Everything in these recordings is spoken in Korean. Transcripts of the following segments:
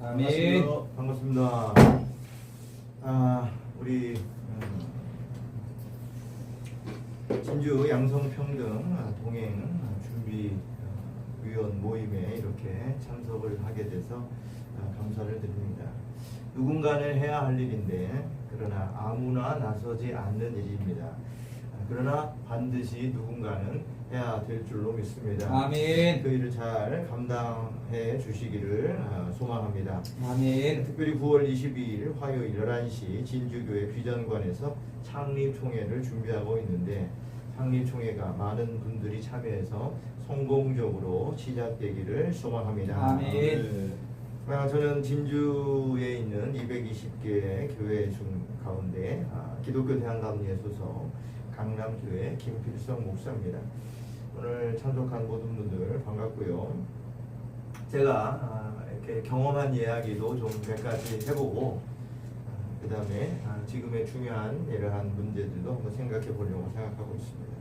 아멘. 반갑습니다. 우리 진주 양성평등 동행 준비 위원 모임에 이렇게 참석을 하게 돼서 감사를 드립니다. 누군가는 해야 할 일인데 그러나 아무나 나서지 않는 일입니다. 그러나 반드시 누군가는 해야 될 줄로 믿습니다. 아멘. 그 일을 잘 감당해 주시기를 소망합니다. 아멘. 특별히 9월 22일 화요일 11시 진주교회 비전관에서 창립총회를 준비하고 있는데 창립총회가 많은 분들이 참여해서 성공적으로 시작되기를 소망합니다. 아멘. 저는 진주에 있는 220개 교회 중 가운데 기독교 대한감리회 소속 강남교회 김필성 목사입니다. 오늘 참석한 모든 분들 반갑고요. 제가 이렇게 경험한 이야기도 좀 몇 가지 해보고 그 다음에 지금의 중요한 이러한 문제들도 한번 생각해 보려고 생각하고 있습니다.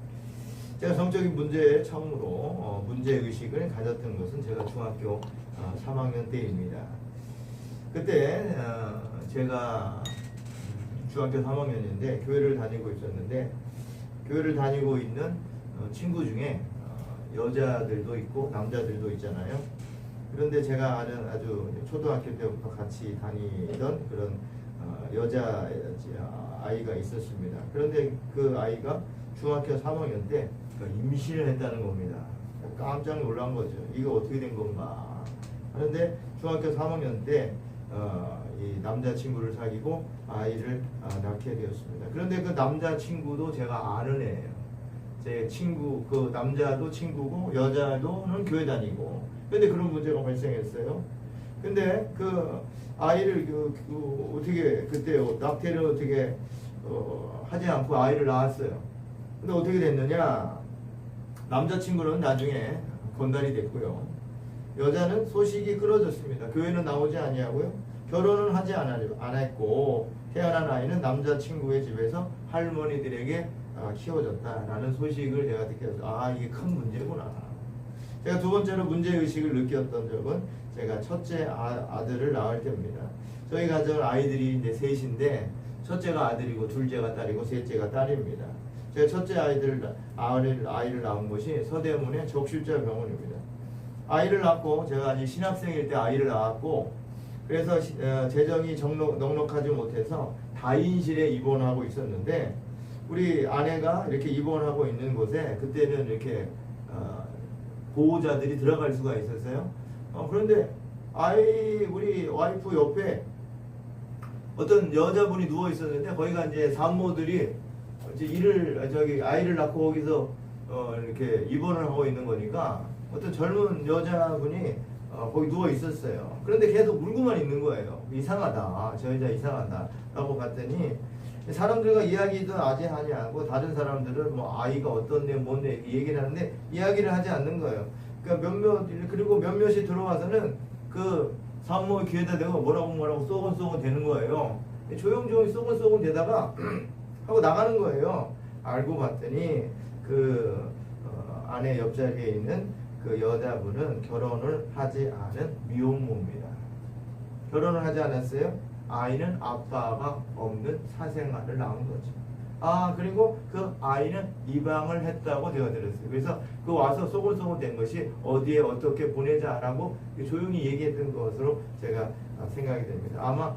제가 성적인 문제에 처음으로 문제의식을 가졌던 것은 제가 중학교 3학년 때입니다. 그때 제가 중학교 3학년인데 교회를 다니고 있었는데 교회를 다니고 있는 친구 중에 여자들도 있고 남자들도 있잖아요. 그런데 제가 아는 아주 초등학교 때부터 같이 다니던 그런 여자 아이가 있었습니다. 그런데 그 아이가 중학교 3학년 때 임신을 했다는 겁니다. 깜짝 놀란 거죠. 이거 어떻게 된 건가 하는데 중학교 3학년 때 이 남자친구를 사귀고 아이를 낳게 되었습니다. 그런데 그 남자친구도 제가 아는 애예요. 제 친구, 그 남자도 친구고 여자도는 교회 다니고. 근데 그런 문제가 발생했어요. 근데 그 아이를 어떻게 그때 낙태를 어떻게 하지 않고 아이를 낳았어요. 근데 어떻게 됐느냐? 남자친구는 나중에 건달이 됐고요. 여자는 소식이 끊어졌습니다. 교회는 나오지 아니하고요. 결혼은 하지 않았고 태어난 아이는 남자친구의 집에서 할머니들에게 키워졌다라는 소식을 제가 듣게 해서 이게 큰 문제구나. 제가 두 번째로 문제의식을 느꼈던 적은 제가 첫째 아들을 낳을 때입니다. 저희 가정은 아이들이 이제 셋인데 첫째가 아들이고 둘째가 딸이고 셋째가 딸입니다. 제가 첫째 아이를 낳은 곳이 서대문의 적십자병원입니다. 아이를 낳고 제가 아직 신학생일 때 아이를 낳았고 그래서 재정이 넉넉하지 못해서 다인실에 입원하고 있었는데 우리 아내가 이렇게 입원하고 있는 곳에 그때는 이렇게 보호자들이 들어갈 수가 있었어요. 그런데 우리 와이프 옆에 어떤 여자분이 누워 있었는데 거기가 이제 산모들이 이제 아이를 낳고 거기서 이렇게 입원을 하고 있는 거니까 어떤 젊은 여자분이 거기 누워 있었어요. 그런데 계속 울고만 있는 거예요. 이상하다. 저 여자 이상하다. 라고 봤더니 사람들과 이야기도 아직 하지 않고 다른 사람들은 뭐 아이가 어떤데 뭔데 얘기를 하는데 이야기를 하지 않는 거예요. 그러니까 그리고 몇몇이 들어와서는 그 산모 귀에다 대고 뭐라고 쏘곤쏘곤 되는 거예요. 조용조용히 쏘곤쏘곤 되다가 하고 나가는 거예요. 알고 봤더니 그 아내 옆자리에 있는 그 여자분은 결혼을 하지 않은 미혼모입니다. 결혼을 하지 않았어요. 아이는 아빠가 없는 사생아를 낳은 거죠. 그리고 그 아이는 입양을 했다고 제가 들었어요. 그래서 그 와서 쏘곤쏘곤 된 것이 어디에 어떻게 보내자라고 조용히 얘기했던 것으로 제가 생각이 됩니다. 아마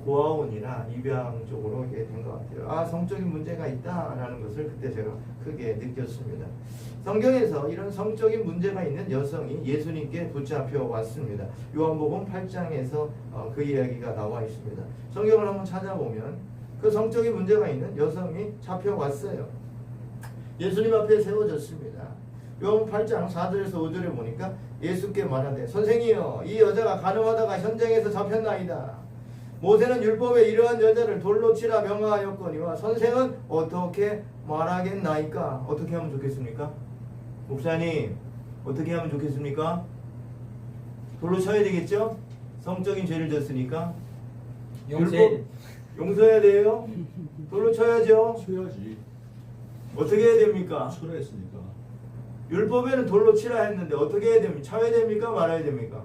고아원이나 입양 쪽으로 이게 된 것 같아요. 성적인 문제가 있다라는 것을 그때 제가 크게 느꼈습니다. 성경에서 이런 성적인 문제가 있는 여성이 예수님께 붙잡혀 왔습니다. 요한복음 8장에서 그 이야기가 나와 있습니다. 성경을 한번 찾아보면 그 성적인 문제가 있는 여성이 잡혀왔어요. 예수님 앞에 세워졌습니다. 요한복음 8장 4절에서 5절에 보니까 예수께 말하되 선생이여 이 여자가 간음하다가 현장에서 잡혔나이다. 모세는 율법에 이러한 여자를 돌로 치라 명하였거니와 선생은 어떻게 말하겠나이까? 어떻게 하면 좋겠습니까? 목사님 어떻게 하면 좋겠습니까? 돌로 쳐야 되겠죠? 성적인 죄를 졌으니까 용서해야 돼요? 돌로 쳐야죠? 쳐야지. 어떻게 해야 됩니까? 쳐라 했으니까. 율법에는 돌로 치라 했는데 어떻게 해야 됩니까? 쳐야 됩니까? 말아야 됩니까?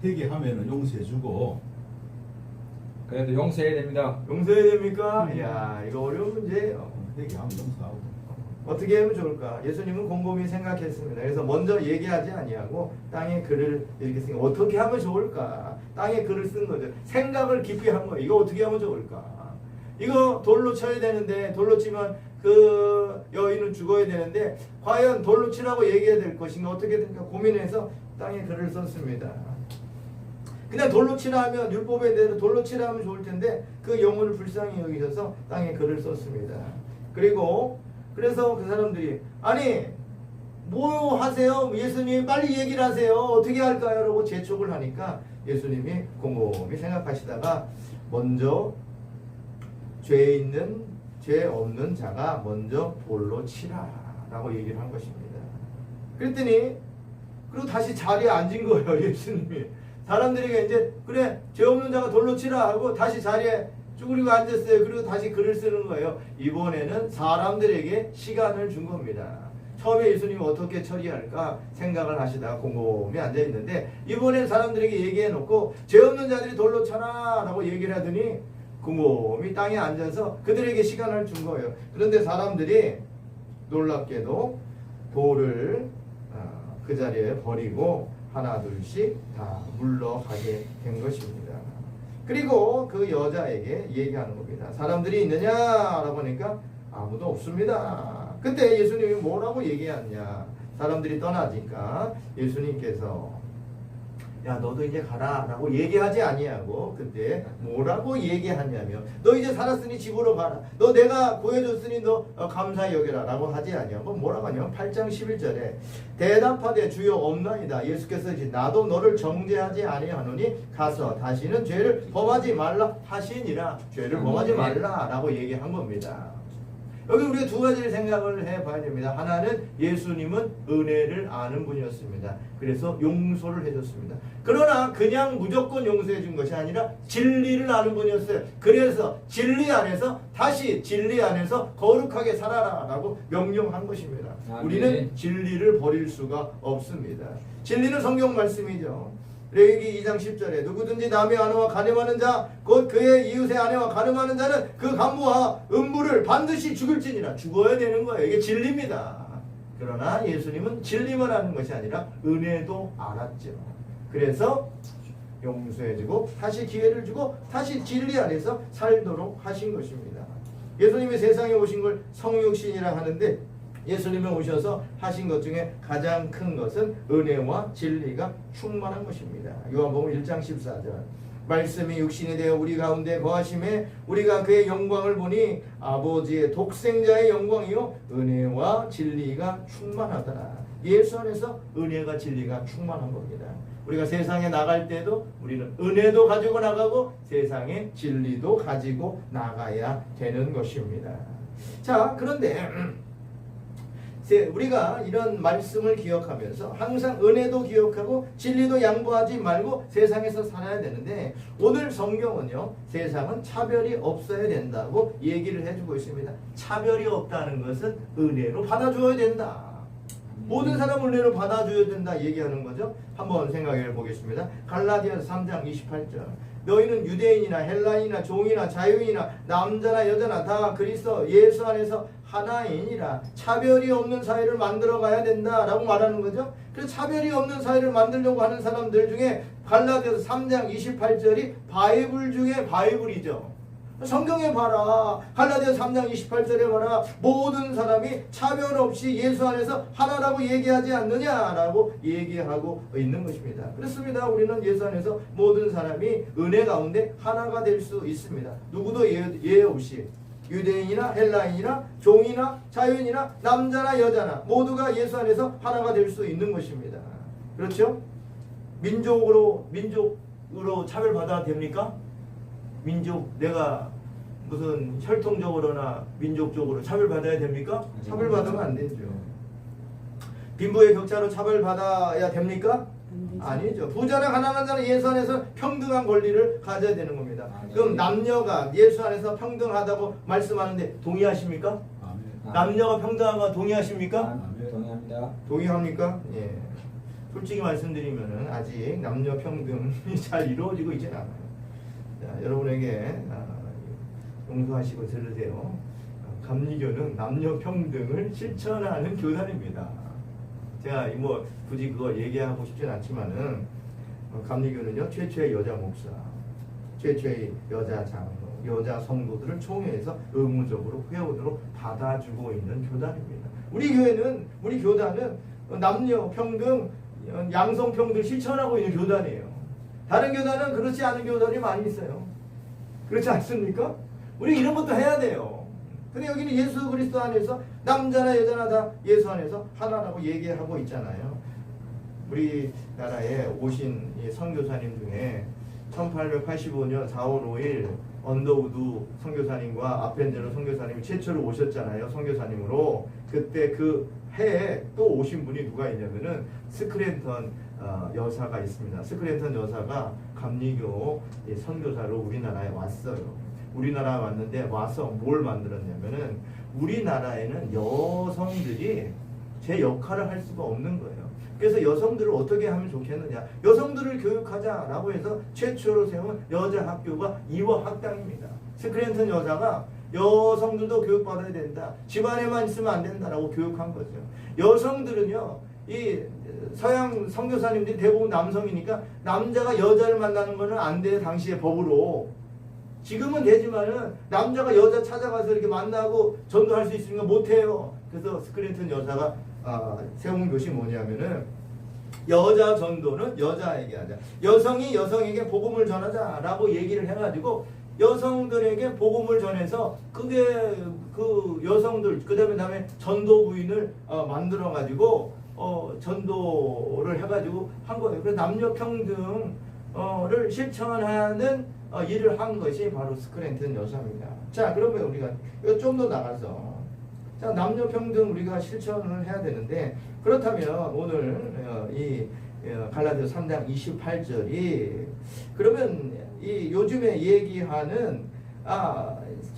회개하면은 용서해주고. 그래도 용서해야 됩니다. 용서해야 됩니까? 이야, 이거 어려운 문제예요. 회개하면 용서하고. 어떻게 하면 좋을까? 예수님은 곰곰이 생각했습니다. 그래서 먼저 얘기하지 아니하고 땅에 글을 이렇게 쓴 거. 어떻게 하면 좋을까? 땅에 글을 쓴 거죠. 생각을 깊이 한 거예요. 이거 어떻게 하면 좋을까? 이거 돌로 쳐야 되는데 돌로 치면 그 여인은 죽어야 되는데 과연 돌로 치라고 얘기해야 될 것인가 어떻게 될까 고민해서 땅에 글을 썼습니다. 그냥 돌로 치라 하면 율법에 대해서 돌로 치라 하면 좋을 텐데 그 영혼을 불쌍히 여기셔서 땅에 글을 썼습니다. 그리고 그래서 그 사람들이 아니 뭐 하세요? 예수님 빨리 얘기를 하세요. 어떻게 할까요? 라고 재촉을 하니까 예수님이 곰곰이 생각하시다가 먼저 죄 없는 자가 먼저 돌로 치라 라고 얘기를 한 것입니다. 그랬더니 그리고 다시 자리에 앉은 거예요. 예수님이 사람들에게 이제 그래 죄 없는 자가 돌로 치라 하고 다시 자리에 쭈그리고 앉았어요. 그리고 다시 글을 쓰는 거예요. 이번에는 사람들에게 시간을 준 겁니다. 처음에 예수님이 어떻게 처리할까 생각을 하시다가 곰곰이 앉아있는데 이번엔 사람들에게 얘기해놓고 죄 없는 자들이 돌로 쳐라 라고 얘기를 하더니 곰곰이 땅에 앉아서 그들에게 시간을 준 거예요. 그런데 사람들이 놀랍게도 돌을 그 자리에 버리고 하나 둘씩 다 물러가게 된 것입니다. 그리고 그 여자에게 얘기하는 겁니다. 사람들이 있느냐? 알아보니까 아무도 없습니다. 그때 예수님이 뭐라고 얘기하느냐? 사람들이 떠나니까 예수님께서 야 너도 이제 가라 라고 얘기하지 아니하고 그때 뭐라고 얘기하냐면 너 이제 살았으니 집으로 가라. 너 내가 구해줬으니 너 감사히 여겨라 라고 하지 아니하고 뭐라고 하냐면 8장 11절에 대답하되 주여 없나이다. 예수께서 이제 나도 너를 정죄하지 아니하노니 가서 다시는 죄를 범하지 말라 하시니라. 죄를 범하지 말라 라고 얘기한 겁니다. 여기 우리가 두 가지를 생각을 해봐야 됩니다. 하나는 예수님은 은혜를 아는 분이었습니다. 그래서 용서를 해줬습니다. 그러나 그냥 무조건 용서해 준 것이 아니라 진리를 아는 분이었어요. 그래서 진리 안에서 다시 진리 안에서 거룩하게 살아라 라고 명령한 것입니다. 우리는 진리를 버릴 수가 없습니다. 진리는 성경 말씀이죠. 레위기 2장 10절에 누구든지 남의 아내와 간음하는 자 곧 그의 이웃의 아내와 간음하는 자는 그 간부와 음부를 반드시 죽을지니라. 죽어야 되는 거예요. 이게 진리입니다. 그러나 예수님은 진리만 아는 것이 아니라 은혜도 알았죠. 그래서 용서해주고 다시 기회를 주고 다시 진리 안에서 살도록 하신 것입니다. 예수님이 세상에 오신 걸 성육신이라 하는데 예수님이 오셔서 하신 것 중에 가장 큰 것은 은혜와 진리가 충만한 것입니다. 요한복음 1장 14절 말씀이 육신이 되어 우리 가운데 거하심에 우리가 그의 영광을 보니 아버지의 독생자의 영광이요 은혜와 진리가 충만하더라. 예수 안에서 은혜가 진리가 충만한 겁니다. 우리가 세상에 나갈 때도 우리는 은혜도 가지고 나가고 세상에 진리도 가지고 나가야 되는 것입니다. 자, 그런데 우리가 이런 말씀을 기억하면서 항상 은혜도 기억하고 진리도 양보하지 말고 세상에서 살아야 되는데 오늘 성경은요 세상은 차별이 없어야 된다고 얘기를 해주고 있습니다. 차별이 없다는 것은 은혜로 받아줘야 된다. 모든 사람을 은혜로 받아줘야 된다 얘기하는 거죠. 한번 생각해 보겠습니다. 갈라디아서 3장 28절 너희는 유대인이나 헬라인이나 종이나 자유인이나 남자나 여자나 다 그리스도 예수 안에서 하나이니라. 차별이 없는 사회를 만들어 가야 된다라고 말하는 거죠. 그래서 차별이 없는 사회를 만들려고 하는 사람들 중에 갈라디아서 3장 28절이 바이블 중에 바이블이죠. 성경에 봐라. 갈라디아서 3장 28절에 봐라. 모든 사람이 차별 없이 예수 안에서 하나라고 얘기하지 않느냐라고 얘기하고 있는 것입니다. 그렇습니다. 우리는 예수 안에서 모든 사람이 은혜 가운데 하나가 될 수 있습니다. 누구도 예 없이 유대인이나 헬라인이나 종이나 자유인이나 남자나 여자나 모두가 예수 안에서 하나가 될 수 있는 것입니다. 그렇죠? 민족으로 차별받아야 됩니까? 민족 내가 무슨 혈통적으로나 민족적으로 차별받아야 됩니까? 차별받으면 안 되죠. 빈부의 격차로 차별받아야 됩니까? 아니죠. 부자나 가난한 자는 예수 안에서 평등한 권리를 가져야 되는 겁니다. 그럼 남녀가 예수 안에서 평등하다고 말씀하는데 동의하십니까? 남녀가 평등한 거 동의하십니까? 동의합니다. 동의합니까? 예. 솔직히 말씀드리면은 아직 남녀 평등이 잘 이루어지고 있지는 않아요. 자, 여러분에게 용서하시고 들으세요. 감리교는 남녀 평등을 실천하는 교단입니다. 제가 뭐 굳이 그거 얘기하고 싶진 않지만은 감리교는요 최초의 여자 목사, 최초의 여자 장로, 여자 성도들을 총회에서 의무적으로 회원으로 받아주고 있는 교단입니다. 우리 교단은 남녀 평등, 양성 평등 실천하고 있는 교단이에요. 다른 교단은 그렇지 않은 교단이 많이 있어요. 그렇지 않습니까? 우리 이런 것도 해야 돼요. 근데 여기는 예수 그리스도 안에서 남자나 여자나 다 예수 안에서 하나라고 얘기하고 있잖아요. 우리나라에 오신 이 선교사님 중에 1885년 4월 5일 언더우드 선교사님과 아펜젤러 선교사님이 최초로 오셨잖아요. 선교사님으로. 그때 그 해에 또 오신 분이 누가 있냐면은 스크랜턴 여사가 있습니다. 스크랜턴 여사가 감리교 선교사로 우리나라에 왔어요. 우리나라에 왔는데 와서 뭘 만들었냐면은 우리나라에는 여성들이 제 역할을 할 수가 없는 거예요. 그래서 여성들을 어떻게 하면 좋겠느냐, 여성들을 교육하자라고 해서 최초로 세운 여자 학교가 이화 학당입니다. 스크랜턴 여사가 여성들도 교육받아야 된다, 집안에만 있으면 안 된다라고 교육한 거죠. 여성들은요, 이 서양 선교사님들이 대부분 남성이니까 남자가 여자를 만나는 거는 안 돼. 당시의 법으로. 지금은 되지만은 남자가 여자 찾아가서 이렇게 만나고 전도할 수 있으니까 못해요. 그래서 스크랜턴 여사가 세운 것이 뭐냐면은 여자 전도는 여자에게 하자, 여성이 여성에게 복음을 전하자라고 얘기를 해가지고 여성들에게 복음을 전해서 그게 그 여성들 그다음에 전도 부인을 만들어가지고 전도를 해가지고 한 거예요. 그래서 남녀 평등을 실천하는 일을 한 것이 바로 스크랜턴 여사입니다. 자, 그러면 우리가 좀 더 나가서 자, 남녀 평등 우리가 실천을 해야 되는데, 그렇다면 오늘 이 갈라디아서 3장 28절이 그러면 이 요즘에 얘기하는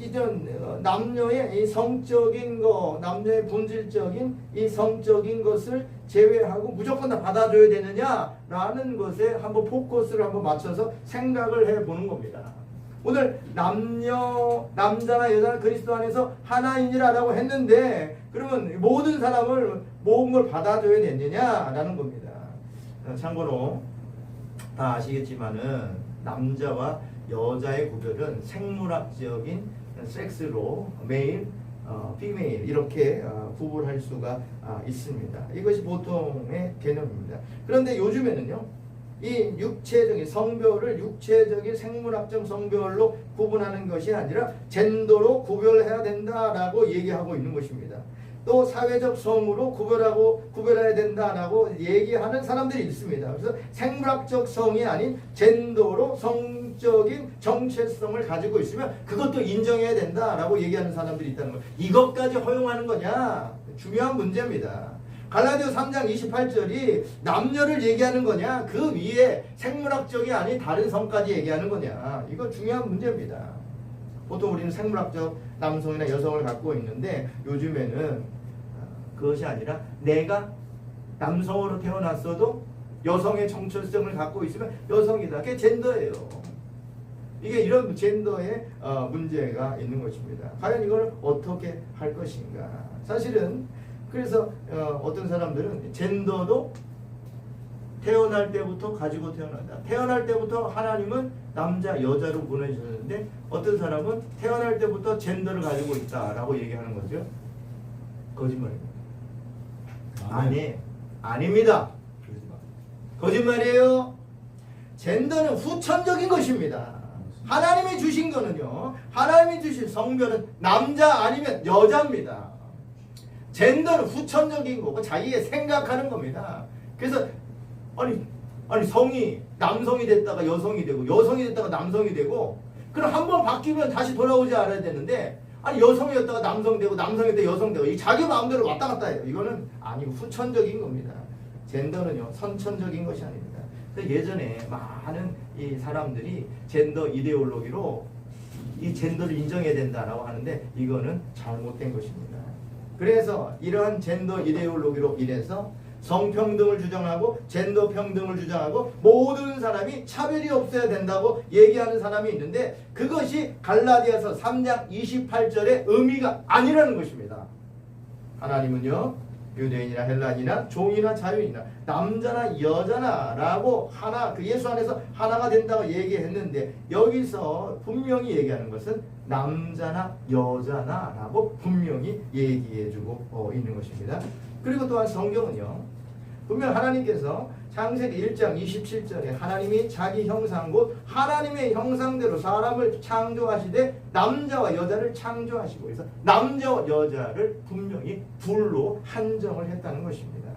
이전 남녀의 이 성적인 거, 남녀의 본질적인 이 성적인 것을 제외하고 무조건 다 받아줘야 되느냐라는 것에 한번 포커스를 한번 맞춰서 생각을 해보는 겁니다. 오늘 남자나 여자나 그리스도 안에서 하나이니라라고 했는데, 그러면 모든 사람을 모든 걸 받아줘야 되느냐라는 겁니다. 참고로 다 아시겠지만은 남자와 여자의 구별은 생물학적인 섹스로 메일, 피메일 이렇게 구분할 수가 있습니다. 이것이 보통의 개념입니다. 그런데 요즘에는요, 이 육체적인 성별을 육체적인 생물학적 성별로 구분하는 것이 아니라 젠더로 구별해야 된다라고 얘기하고 있는 것입니다. 또 사회적 성으로 구별해야 된다라고 얘기하는 사람들이 있습니다. 그래서 생물학적 성이 아닌 젠더로 성적인 정체성을 가지고 있으면 그것도 인정해야 된다라고 얘기하는 사람들이 있다는 거예요. 이것까지 허용하는 거냐? 중요한 문제입니다. 갈라디아서 3장 28절이 남녀를 얘기하는 거냐, 그 위에 생물학적이 아닌 다른 성까지 얘기하는 거냐, 이거 중요한 문제입니다. 보통 우리는 생물학적 남성이나 여성을 갖고 있는데 요즘에는 그것이 아니라 내가 남성으로 태어났어도 여성의 정체성을 갖고 있으면 여성이다. 그게 젠더예요. 이게 이런 젠더의 문제가 있는 것입니다. 과연 이걸 어떻게 할 것인가. 사실은 그래서 어떤 사람들은 젠더도 태어날 때부터 가지고 태어난다. 태어날 때부터 하나님은 남자, 여자로 보내주셨는데 어떤 사람은 태어날 때부터 젠더를 가지고 있다라고 얘기하는 거죠. 거짓말입니다. 아닙니다. 거짓말이에요. 젠더는 후천적인 것입니다. 하나님이 주신 거는요, 하나님이 주신 성별은 남자 아니면 여자입니다. 젠더는 후천적인 거고 자기의 생각하는 겁니다. 그래서 아니 성이 남성이 됐다가 여성이 되고 여성이 됐다가 남성이 되고, 그럼 한번 바뀌면 다시 돌아오지 않아야 되는데, 아니 여성이었다가 남성 되고 남성이었다가 여성 되고 이 자기 마음대로 왔다 갔다 해요. 이거는 아니고 후천적인 겁니다. 젠더는요 선천적인 것이 아닙니다. 예전에 많은 이 사람들이 젠더 이데올로기로 이 젠더를 인정해야 된다라고 하는데 이거는 잘못된 것입니다. 그래서 이러한 젠더 이데올로기로 인해서 성평등을 주장하고 젠더 평등을 주장하고 모든 사람이 차별이 없어야 된다고 얘기하는 사람이 있는데 그것이 갈라디아서 3장 28절의 의미가 아니라는 것입니다. 하나님은요 유대인이나 헬라인이나 종이나 자유인이나 남자나 여자나 라고 하나 그 예수 안에서 하나가 된다고 얘기했는데 여기서 분명히 얘기하는 것은 남자나 여자나 라고 분명히 얘기해주고 있는 것입니다. 그리고 또한 성경은요 분명 하나님께서 창세기 1장 27절에 하나님이 자기 형상 곧 하나님의 형상대로 사람을 창조하시되 남자와 여자를 창조하시고 그래서 남자와 여자를 분명히 둘로 한정을 했다는 것입니다.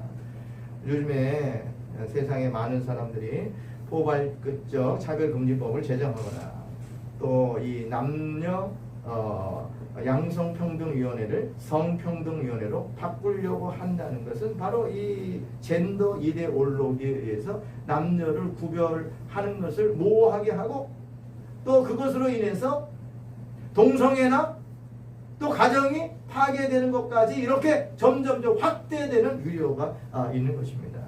요즘에 세상에 많은 사람들이 포괄적 차별금지법을 제정하거나 또 이 남녀 양성평등위원회를 성평등위원회로 바꾸려고 한다는 것은 바로 이 젠더 이데올로기에 의해서 남녀를 구별하는 것을 모호하게 하고 또 그것으로 인해서 동성애나 또 가정이 파괴되는 것까지 이렇게 점점점 확대되는 우려가 있는 것입니다.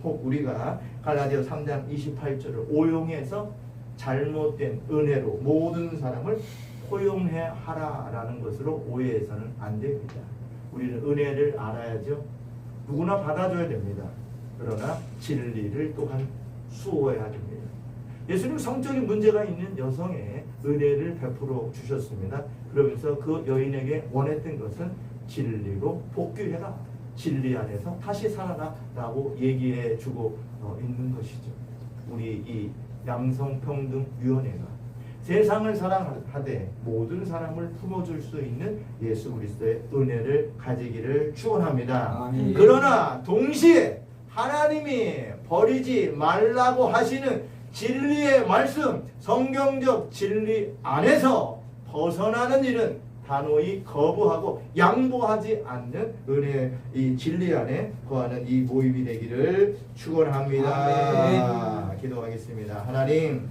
혹 우리가 갈라디아 3장 28절을 오용해서 잘못된 은혜로 모든 사람을 포용해 하라라는 것으로 오해해서는 안 됩니다. 우리는 은혜를 알아야죠. 누구나 받아줘야 됩니다. 그러나 진리를 또한 수호해야 됩니다. 예수님 성적인 문제가 있는 여성에 은혜를 베풀어 주셨습니다. 그러면서 그 여인에게 원했던 것은 진리로 복귀해라. 진리 안에서 다시 살아라 라고 얘기해 주고 있는 것이죠. 우리 이 양성평등위원회가 세상을 사랑하되 모든 사람을 품어줄 수 있는 예수 그리스도의 은혜를 가지기를 축원합니다. 아멘. 그러나 동시에 하나님이 버리지 말라고 하시는 진리의 말씀, 성경적 진리 안에서 벗어나는 일은 단호히 거부하고 양보하지 않는 은혜 이 진리 안에 거하는 이 모임이 되기를 축원합니다. 기도하겠습니다. 하나님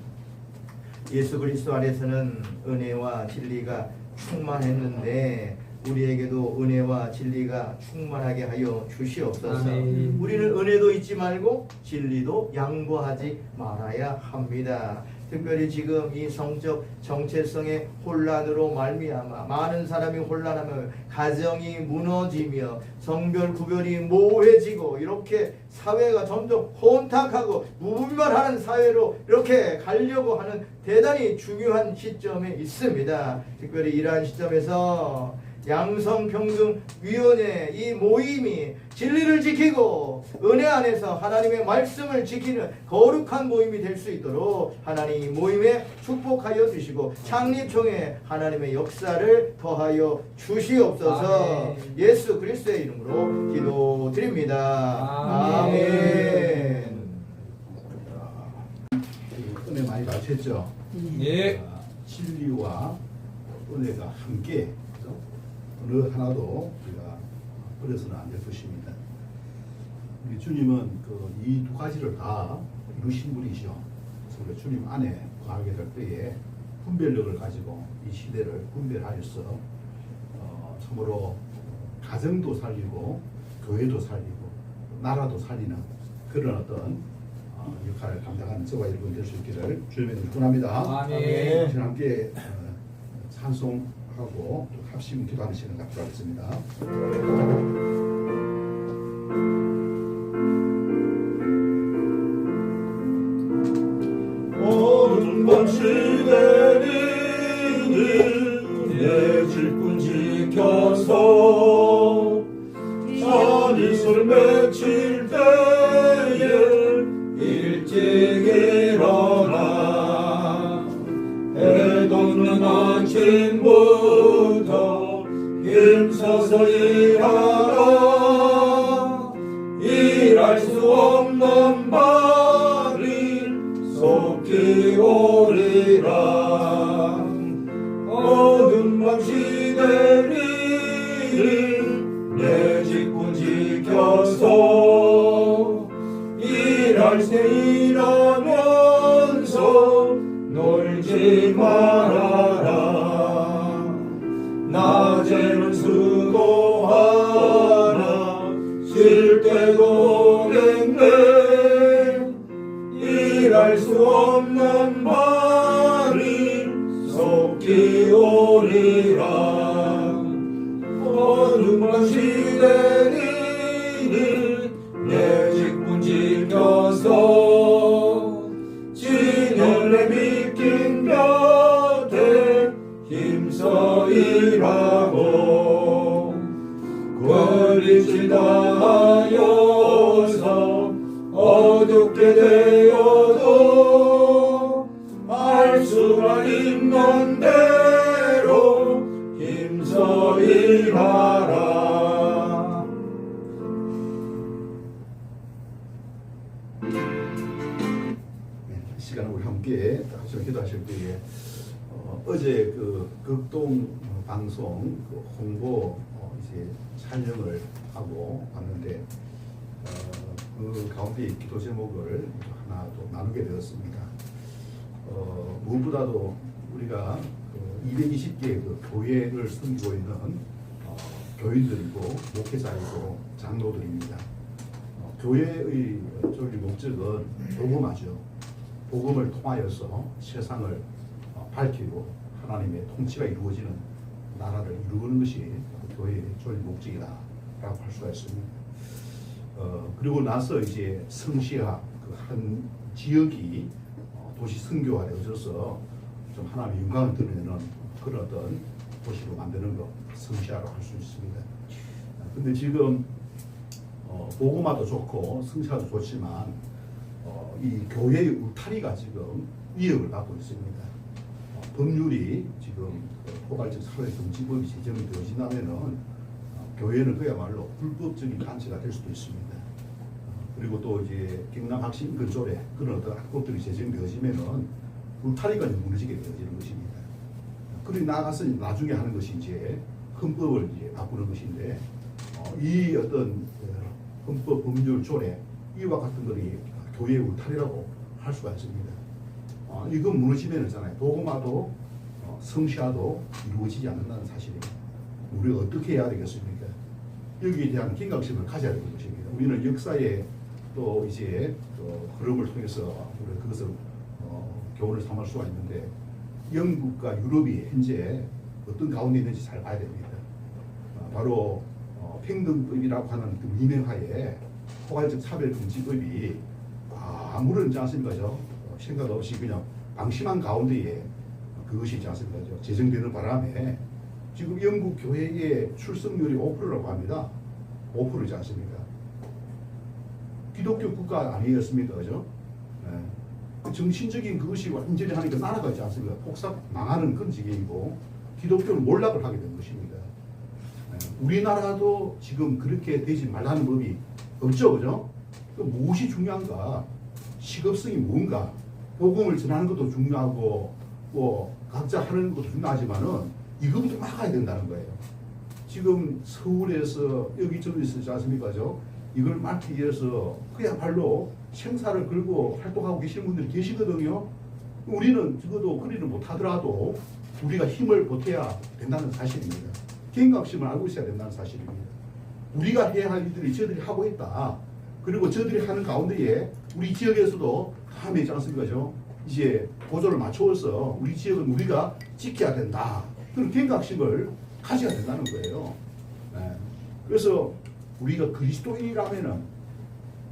예수 그리스도 안에서는 은혜와 진리가 충만했는데 우리에게도 은혜와 진리가 충만하게 하여 주시옵소서. 아멘. 우리는 은혜도 잊지 말고 진리도 양보하지 말아야 합니다. 특별히 지금 이 성적 정체성의 혼란으로 말미암아 많은 사람이 혼란하며 가정이 무너지며 성별 구별이 모호해지고 이렇게 사회가 점점 혼탁하고 무분별하는 사회로 이렇게 가려고 하는 대단히 중요한 시점에 있습니다. 특별히 이러한 시점에서 양성평등위원회 이 모임이 진리를 지키고 은혜 안에서 하나님의 말씀을 지키는 거룩한 모임이 될 수 있도록 하나님 이 모임에 축복하여 주시고 창립총회 하나님의 역사를 더하여 주시옵소서. 아멘. 예수 그리스도의 이름으로 기도드립니다. 아멘. 은혜 많이 가르쳤죠? 예. 진리와 은혜가 함께 어느 하나도 우리가 버려서는 안 될 것입니다. 우리 주님은 이 두 가지를 다 이루신 분이시죠. 그래서 우리 주님 안에 거하게 될 때에 분별력을 가지고 이 시대를 분별하여서 참으로 가정도 살리고 교회도 살리고 나라도 살리는 그런 어떤 역할을 감당하는 저와 여러분 될 수 있기를 주님의 축원합니다. 아멘. 지금 함께 찬송하고 또 합심 기도하는 시간을 갖도록 하겠습니다. 어둠 밤 시대리니 내 질문 지켜서 산이슬 맺힐 때에 일찍 일어나 해 돋는 아침부터 힘써서 일하라. 일할 수 없는 발이 속히 오리라. 어둠 밤 시대를 내 직분 지켜서 일할 새 일하면서 놀지 말아라. 낮에는 수고하라. 쉴 때도 없는 밤이 속히 오리라. 어둠 밤 시대니 내 직분 지켜서 진을 내 믿긴 곁에 힘써 일하고 권리치 다하여서 어둡게 되어도 알 수가 있는 대로 힘써 일하라. 이 시간에 우리 함께 같이 기도하실 때에 어제 그 극동 방송 그 홍보 이제 촬영을 하고 왔는데 그 가운데 기도 제목을 하나 또 나누게 되었습니다. 무엇보다도 우리가 220개 그 교회를 섬기고 있는 교인들이고 목회자이고 장로들입니다. 교회의 전리 목적은 복음하죠. 복음을 통하여서 세상을 밝히고 하나님의 통치가 이루어지는 나라를 이루는 것이 교회의 전리 목적이다라고 할 수가 있습니다. 그리고 나서 이제 성시화 그 한 지역이 도시 선교화되어져서 좀 하나님의 영광을 드러내는 그런 어떤 도시로 만드는 것 성시화로 할 수 있습니다. 근데 지금 복음화도 좋고 성시화도 좋지만 이 교회의 울타리가 지금 위협을 받고 있습니다. 법률이 지금 포괄적 사회금지법이 제정이 되어진다면은 교회는 그야말로 불법적인 단체가 될 수도 있습니다. 그리고 또 이제 경남 학신 근처에 그런 어떤 학법들이 제정되어지면은 울타리가 무너지게 되어지는 것입니다. 그리 나아가서 나중에 하는 것이 이제 헌법을 이제 바꾸는 것인데 이 어떤 헌법 법률 조례 이와 같은 것이 교회의 울타리라고 할 수가 있습니다. 이건 무너지면은잖아요. 복음화도 성시화도 이루어지지 않는다는 사실입니다. 우리가 어떻게 해야 되겠습니까? 여기에 대한 경각심을 가져야 되는 것입니다. 우리는 역사에 또 이제 흐름을 통해서 우리가 그것을 교훈을 삼을 수가 있는데 영국과 유럽이 현재 어떤 가운데 있는지 잘 봐야 됩니다. 바로 평등법이라고 하는 그 민행하에 포괄적 차별금지법이 아무런 있지 않습니까? 생각 없이 그냥 방심한 가운데에 그것이 있지 않습니까? 제정되는 바람에 지금 영국 교회의 출석률이 5%라고 합니다. 5%이지 않습니까? 기독교 국가 아니었습니까? 그죠? 네. 정신적인 그것이 완전히 하니까 나라가 있지 않습니까? 폭삭 망하는 그런 지경이고 기독교는 몰락을 하게 된 것입니다. 네. 우리나라도 지금 그렇게 되지 말라는 법이 없죠, 그죠? 무엇이 중요한가? 시급성이 뭔가? 복음을 전하는 것도 중요하고 뭐 각자 하는 것도 중요하지만은 이것부터 막아야 된다는 거예요. 지금 서울에서 여기저기 있지 않습니까? 이걸 막기 위해서 그야말로 생사를 걸고 활동하고 계시는 분들이 계시거든요. 우리는 적어도 그리는 못하더라도 우리가 힘을 보태야 된다는 사실입니다. 경각심을 알고 있어야 된다는 사실입니다. 우리가 해야 할 일들이 저들이 하고 있다. 그리고 저들이 하는 가운데에 우리 지역에서도 다음에 있지 않습니까? 이제 보조를 맞추어서 우리 지역은 우리가 지켜야 된다. 그런 경각심을 가져야 된다는 거예요. 네. 그래서 우리가 그리스도인이라면은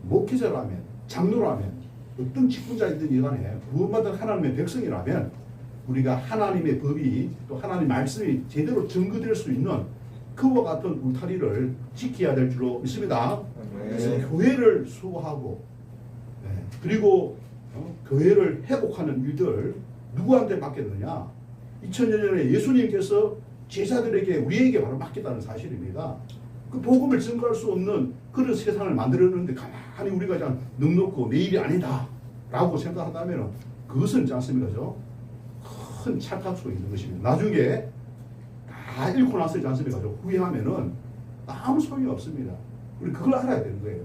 목회자라면 장로라면 어떤 직분자이든 간에 구원받은 하나님의 백성이라면 우리가 하나님의 법이 또 하나님의 말씀이 제대로 증거될 수 있는 그와 같은 울타리를 지켜야 될 줄로 믿습니다. 그래서 교회를 수호하고 그리고 교회를 회복하는 일들 누구한테 맡겼느냐? 2000년 전에 예수님께서 제자들에게 우리에게 바로 맡겼다는 사실입니다. 그 복음을 증거할 수 없는 그런 세상을 만들었는데 가만히 우리가 그냥 넉넉고 내 일이 아니다 라고 생각한다면 그것은 있지 않습니까? 큰 착각수가 있는 것입니다. 나중에 다 잃고 나서 있지 않습니까? 후회하면은 아무 소용이 없습니다. 우리 그걸 알아야 되는 거예요.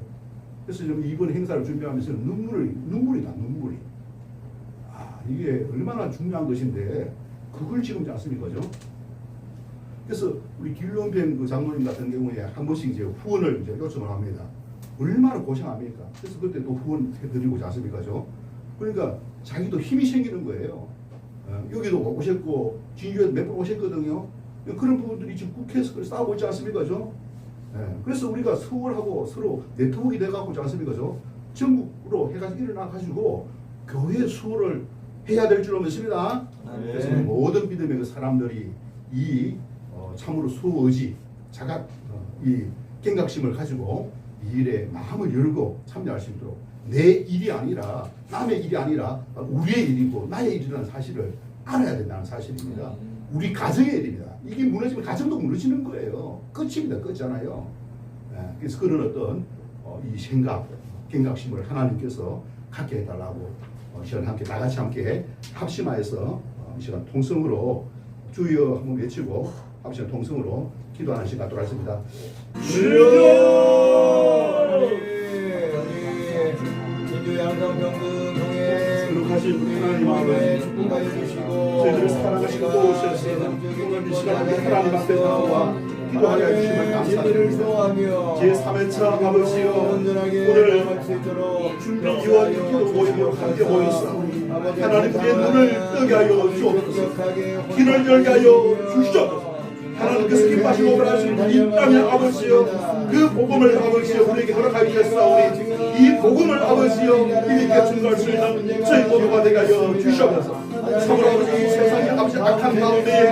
그래서 이번 행사를 준비하면서 눈물이다. 이게 얼마나 중요한 것인데 그걸 지금 있지 않습니까? 그래서 우리 길론평 그 장로님 같은 경우에 한 번씩 이제 후원을 이제 요청을 합니다. 얼마나 고생합니까? 그래서 그때 또 후원해드리고 있지 않습니까? 그러니까 자기도 힘이 생기는 거예요. 여기도 오셨고 진주에도 몇 번 오셨거든요. 그런 부분들이 지금 국회에서 싸우고 있지 않습니까? 그래서 우리가 서울하고 서로 네트워크가 돼가고 있지 않습니까? 전국으로 해가지고 일어나가지고 교회 수호를 해야 될 줄로 믿습니다. 그래서 모든 믿음의 그 사람들이 이 참으로 수호의지, 자각, 이 경각심을 가지고 이 일에 마음을 열고 참여할 수 있도록 내 일이 아니라 남의 일이 아니라 우리의 일이고 나의 일이라는 사실을 알아야 된다는 사실입니다. 우리 가정의 일입니다. 이게 무너지면 가정도 무너지는 거예요. 끝입니다. 끝이잖아요. 그래서 그런 어떤 이 생각, 경각심을 하나님께서 갖게 해달라고 시간 함께 나같이 함께 합심하여서 이 시간 통성으로 주여 한번 외치고 합심 통성으로 기도하는 시간 갖도록 하겠습니다. 거룩하신 하나님 아버지, 저희들을 사랑하시고 오셔서 오늘 이 시간에 하나님 앞에 나와 기도하게 해주심을 감사드립니다. 제3회차 아버지여, 오늘 준비위원 기도 모임으로 함께 모였어 하나님 우리의 눈을 뜨게 하여 주옵소서. 귀를 열게 하여 주시옵소서. 하나님께서 기뻐하시고 오라하시는 이 땅의 아버지여, 그 복음을 아버지여 우리에게 허락하여 주셨사오니 이 복음을 아버지여 이렇게 증거할 수 있는 저희 모두가 되게 하여 주시옵소서. 참으로 아버지 이 세상에 아버지 악한 가운데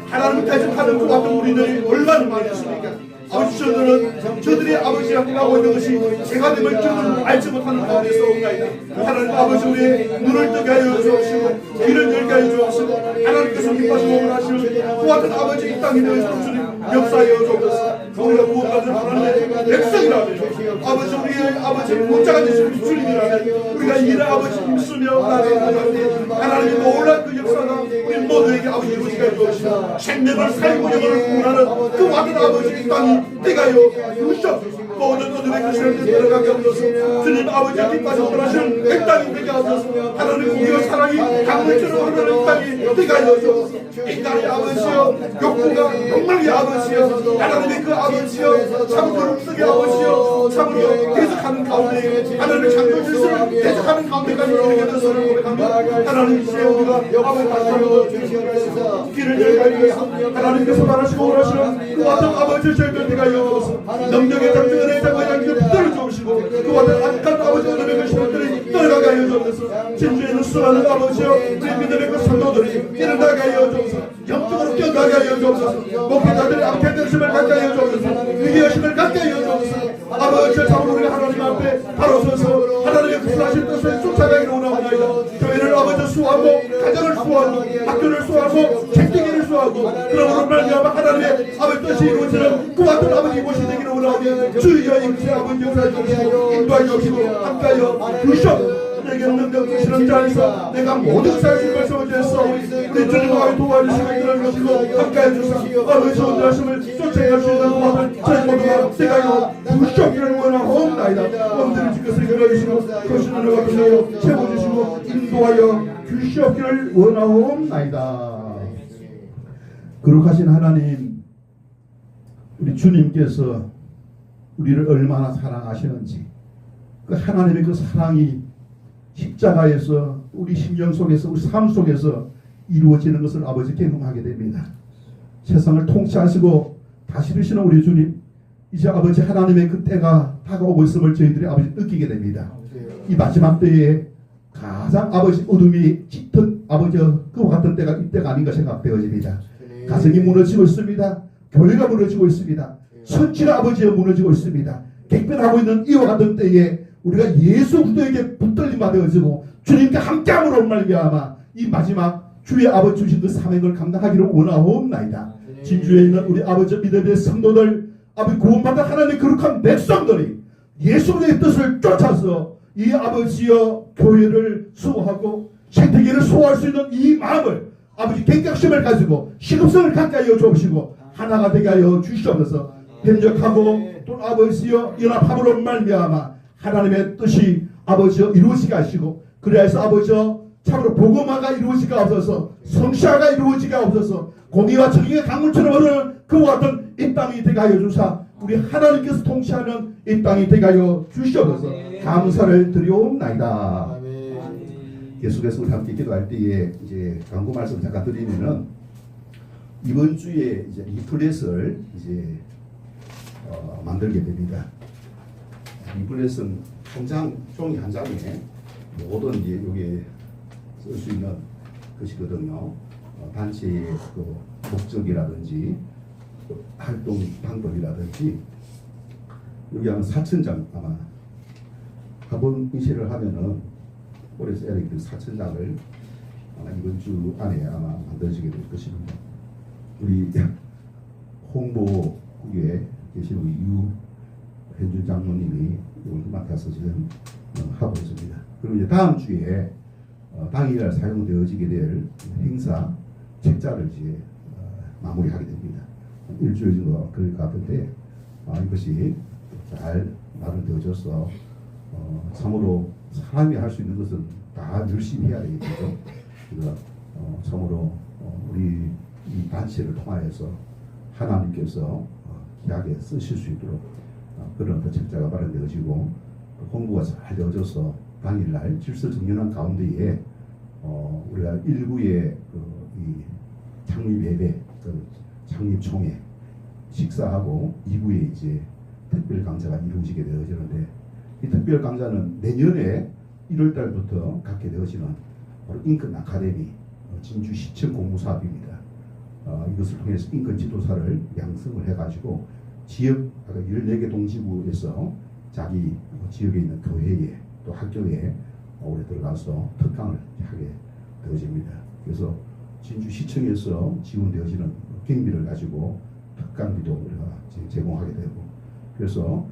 하나님을 대적하는 그 같은 우리들이 얼마나 많이 있습니까? 아버지 저들의 아버지가 행하고 있는 것이 제가 되면 저는 알지 못하는 가운데서 온가이다. 하나님 아버지 우리의 눈을 뜨게 하여 주옵시고 귀를 열게 하여 주옵시고 하나님께서 기뻐하시고 하시는 그 같은 아버지 이 땅에 되어 주님 역사하여 주옵소서. 우리가 구원받은 하나님의 백성이라면 아버지 우리의 아버지 목자가 되시는 주님이라면 우리가 이를 아버지 힘쓰며 나아가는 하나님의 놀란 그 역사가 우리 모두에게 아버지 이루어지게 하여 주옵시고 생명을 살리고 영혼을 구원하는 그 같은 아버지 이 땅이 내가요 주시옵소서. 모든 어둠의 그시를 들어가게 하옵소서. 주님 아버지 기뻐하시고 떠나시는 그 땅이 되게 하옵소서. 하나님 공의와 사랑이 강물처럼 흐르는 이 땅이 되게 하여 주옵소서. 이 땅의 아버지여, 욕구가 욕망의 아버지여, 하나님의 그 아버지여, 참으로 룩속의 아버지여, 참으로 계속하는 가운데 하나님의 창조 질서를 계속하는 가운데까지 이르게 되소를 고백하며 하나님 이제 우리가 아버지 다시 한번 주시옵소서. 길을 열게 위해서 하나님께서 말하시고 오라시는 그 같은 아버지 저희들 되게 하여 주옵소서. 능력의 장중을 해장과 양들 붙들어 주옵시고 그 같은 악한 아버지 어둠의 그 신들이 떠나가게 하여 주옵소서. 진주에는 수많은 아버지여 우리 믿음의 그 성도들이 일어나게 하여 주옵소서. 영적으로 뛰어나게 하여 주옵소서. 목회자들의 악한 정신을 갖게 하여 주옵소서. 위기의식을 갖게 하여 주옵소서. 아버지 참으로 우리가 하나님 앞에 바로 서서 하나님의 그 선하신 뜻을 쫓아가기로 원하옵나이다. 교회를 아버지 수호하고 가정을 수호하고 학교를 수호하고 책대기를 수호하고 그러므로 말미암아 하나님의 아버지 뜻이 이루어지는 그 같은 아버지 모시 되기를 원하오니 주여 이곳에 아버지 역사해 주시고 인도하여 주시고 함께하여 주시옵소서. 내게는 능력 주시는 자에서 내가 모든 사실을 말씀을 드렸사오니 우리 주님과 도와주시고 이끌어 주시고 함께해 주시고 아버지 원하심을 쫓아갈 수 있는 모든 저희 모두가 내가요 주시옵기를 원하옵나이다. 엄들을 지켜서 이끌어주시고 그것을 은혜가 주시고 채워주시고 인도하여 주시옵기를 원하옵나이다. 거룩하신 하나님, 우리 주님께서 우리를 얼마나 사랑하시는지 그 하나님의 그 사랑이 십자가에서 우리 심령 속에서 우리 삶 속에서 이루어지는 것을 아버지 경험하게 됩니다. 세상을 통치하시고 다스리시는 우리 주님, 이제 아버지 하나님의 그 때가 다가오고 있음을 저희들이 아버지 느끼게 됩니다. 이 마지막 때에 가장 아버지 어둠이 짙은 아버지 그와 같은 때가 이때가 아닌가 생각되어집니다. 가정이 무너지고 있습니다. 교회가 무너지고 있습니다. 선지가 아버지가 무너지고 있습니다. 객변하고 있는 이와 같은 때에 우리가 예수 그리스도에게 붙들림 받아지고 주님께 함께함으로 말미암아 이 마지막 주의 아버지 주신 그 사명을 감당하기를 원하옵나이다. 진주에 있는 우리 아버지 믿음의 성도들, 아버지 구원받은 하나님의 거룩한 백성들이 예수 그리스도의 뜻을 쫓아서 이 아버지여 교회를 수호하고 생태계를 수호할 수 있는 이 마음을 아버지 경각심을 가지고 시급성을 갖게 하여 주옵시고 하나가 되게 하여 주시옵소서. 변적하고 또 아버지여 연합함으로 말미암아 하나님의 뜻이 아버지여 이루어지게 하시고 그래서 아버지여 참으로 복음화가 이루어지게 하옵소서. 성취화가 이루어지게 하옵소서. 공의와 정의의 강물처럼 흐르는 그와 같은 이 땅이 되게 하여 주사 우리 하나님께서 통치하는 이 땅이 되게 하여 주시옵소서. 감사를 드리옵나이다. 계속해서 우리 함께 기도할 때에 이제 광고 말씀 잠깐 드리면은 이번 주에 이제 리플렛을 이제 만들게 됩니다. 리플렛은 종이 한 장에 모든 이제 여기에 쓸 수 있는 것이거든요. 단체의 그 목적이라든지 활동 방법이라든지 여기 한 4,000장 아마 화본 인쇄를 하면은 올해 써야 되기 때문에 4,000장을 이번 주 안에 아마 만들어지게 될 것입니다. 우리 홍보국에 계신 우리 유현준 장로님이 이걸 맡아서 지금 하고 있습니다. 그리고 이제 다음 주에 당일날 사용되어지게 될 행사 책자를 이제 마무리하게 됩니다. 일주일 정도 걸릴 것 같은데 이것이 잘 마련되어져서 참으로 사람이 할 수 있는 것은 다 열심히 해야 되겠죠. 그래서 참으로 우리 이 단체를 통하여서 하나님께서 귀하게 쓰실 수 있도록 그런 책자가 마련되어지고 홍보가 잘 되어져서 당일날 질서정연한 가운데에 우리가 일부의 이 창립 예배, 창립 총회 식사하고 2부에 이제 특별 강좌가 이루어지게 되어지는데 이 특별 강좌는 내년에 1월 달부터 갖게 되어지는 바로 인권 아카데미 진주시청 공무사업입니다. 이것을 통해서 인권 지도사를 양성을 해가지고 지역 14개 동지구에서 자기 지역에 있는 교회에 또 학교에 올해 들어가서 특강을 하게 되어집니다. 그래서 진주시청에서 지원되어지는 경비를 가지고 특강비도 우리가 제공하게 되고 그래서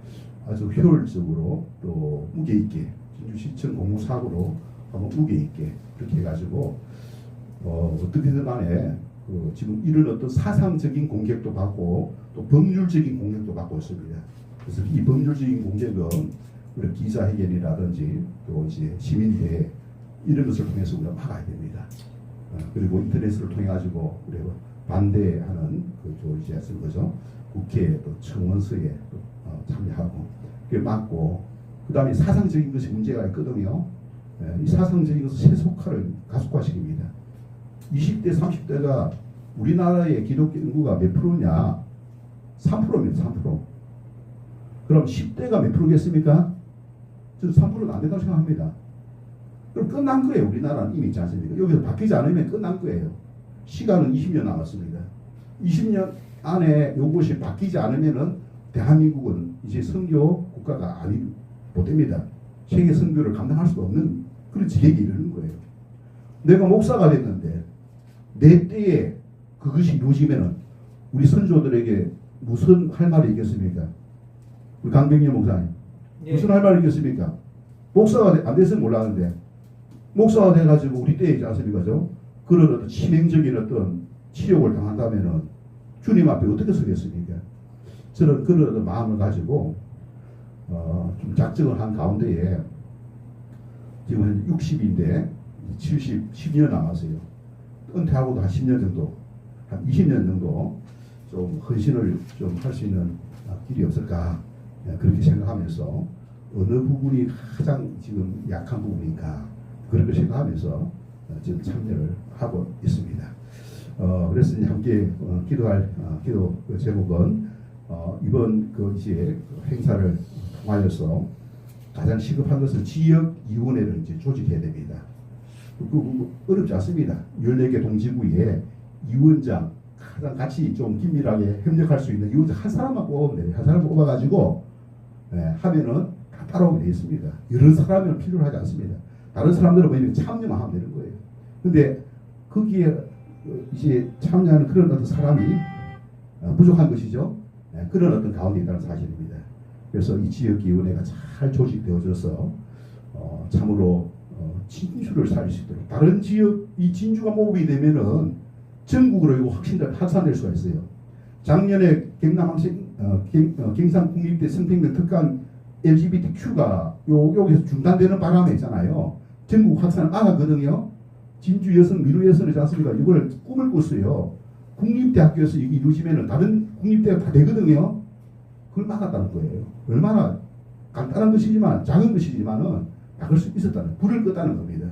아주 효율적으로 또 무게 있게 진주시청 공무사업으로 한번 무게 있게 그렇게 해가지고 어떻게든 간에 지금 이런 어떤 사상적인 공격도 받고 또 법률적인 공격도 받고 있습니다. 그래서 이 법률적인 공격은 우리 기자회견이라든지 또 이제 시민회의 이런 것을 통해서 우리가 막아야 됩니다. 그리고 인터넷을 통해 가지고 우리가 반대하는 이제 쓴 거죠. 국회 또 청원서에 또 참여하고 그게 막고 그다음에 사상적인 것이 문제가 있거든요. 이 사상적인 것을 세속화를 가속화시킵니다. 20대 30대가 우리나라의 기독교 인구가 몇 프로냐? 3%입니다. 3%. 그럼 10대가 몇 프로겠습니까? 저는 3%는 안 된다고 생각합니다. 그럼 끝난 거예요. 우리나라는 이미 있지 않습니까? 여기서 바뀌지 않으면 끝난 거예요. 시간은 20년 남았습니다. 20년 안에 이것이 바뀌지 않으면은 대한민국은 이제 선교 국가가 못 됩니다. 세계 선교를 감당할 수 없는 그런 지경에 이르는 거예요. 내가 목사가 됐는데 내 때에 그것이 이루어지면은 우리 선조들에게 무슨 할 말이 있겠습니까? 우리 강병렬 목사님 무슨 할 말이 있겠습니까? 목사가 안 됐으면 몰랐는데 목사가 돼가지고 우리 때에 있지 않습니까? 그런 어떤 치명적인 어떤 치욕을 당한다면은 주님 앞에 어떻게 서겠습니까? 저는 그런 어떤 마음을 가지고 좀 작정을 한 가운데에 지금 60인데 10년 남았어요. 은퇴하고도 한 10년 정도, 한 20년 정도 좀 헌신을 좀 할 수 있는 길이 없을까 그렇게 생각하면서 어느 부분이 가장 지금 약한 부분인가 그런 걸 생각하면서 지금 참여를 하고 있습니다. 그래서 이제 함께 기도할 기도 제목은 이번 이제 행사를 통하여서 가장 시급한 것은 지역위원회를 이제 조직해야 됩니다. 어렵지 않습니다. 14개 동지구에 위원장 가장 같이 좀 긴밀하게 협력할 수 있는 위원장 한 사람만 뽑으면 돼요. 한 사람 뽑아가지고 하면은 다 따라오게 되어 있습니다. 여러 사람은 필요하지 않습니다. 다른 사람들은 뭐냐면 참여만 하면 되는 거예요. 근데 거기에 이제 참여하는 그런 어떤 사람이 부족한 것이죠. 그런 어떤 가운데 있다는 사실입니다. 그래서 이 지역위원회가 잘 조직되어져서 참으로 진주를 살릴 수 있도록 다른 지역 이 진주가 모범이 되면은 전국으로 이거 확산될 수가 있어요. 작년에 경상 국립대 성평등 특강 LGBTQ가 여기서 중단되는 바람에 있잖아요. 전국 확산을 막았거든요. 진주 여성 미루 여성이지 않습니까? 이걸 꿈을 꿨어요. 국립대학교에서 이게 이루어지면은 다른 국립대가 다 되거든요. 그걸 막았다는 거예요. 얼마나 간단한 것이지만 작은 것이지만은 막을 수 있었다는 불을 껐다는 겁니다.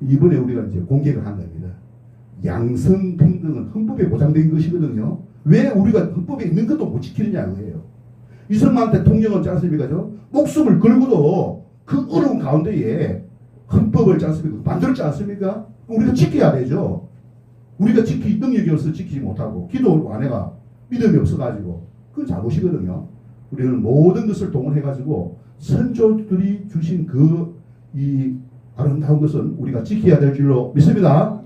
이번에 우리가 이제 공개를 한 겁니다. 양성평등은 헌법에 보장된 것이거든요. 왜 우리가 헌법에 있는 것도 못 지키느냐고요. 이승만 대통령은 있지 않습니까? 목숨을 걸고도 그 어려운 가운데에 헌법을 있지 않습니까? 만들었지 않습니까? 우리가 지켜야 되죠. 우리가 지킬 능력이 없어서 지키지 못하고 기도 아내가 믿음이 없어가지고 그건 잘못이거든요. 우리는 모든 것을 동원해가지고 선조들이 주신 이 아름다운 것은 우리가 지켜야 될 줄로 믿습니다.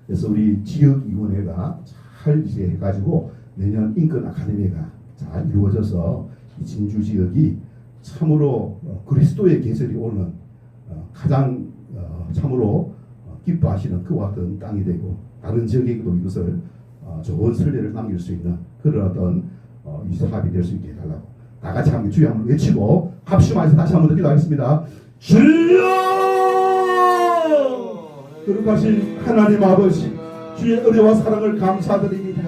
그래서 우리 지역위원회가 잘 이제 해가지고 내년 인권 아카데미가 잘 이루어져서 이 진주 지역이 참으로 그리스도의 계절이 오는 가장 참으로 기뻐하시는 그와 같은 땅이 되고 다른 지역에도 이것을 좋은 선례를 남길 수 있는 그런 어떤 이 사업이 될 수 있게 해달라고 다 같이 함께 주여 한번 외치고 합심하여서 다시 한번 더 기도하겠습니다. 주여! 거룩하신 하나님 아버지, 주의 은혜와 사랑을 감사드립니다.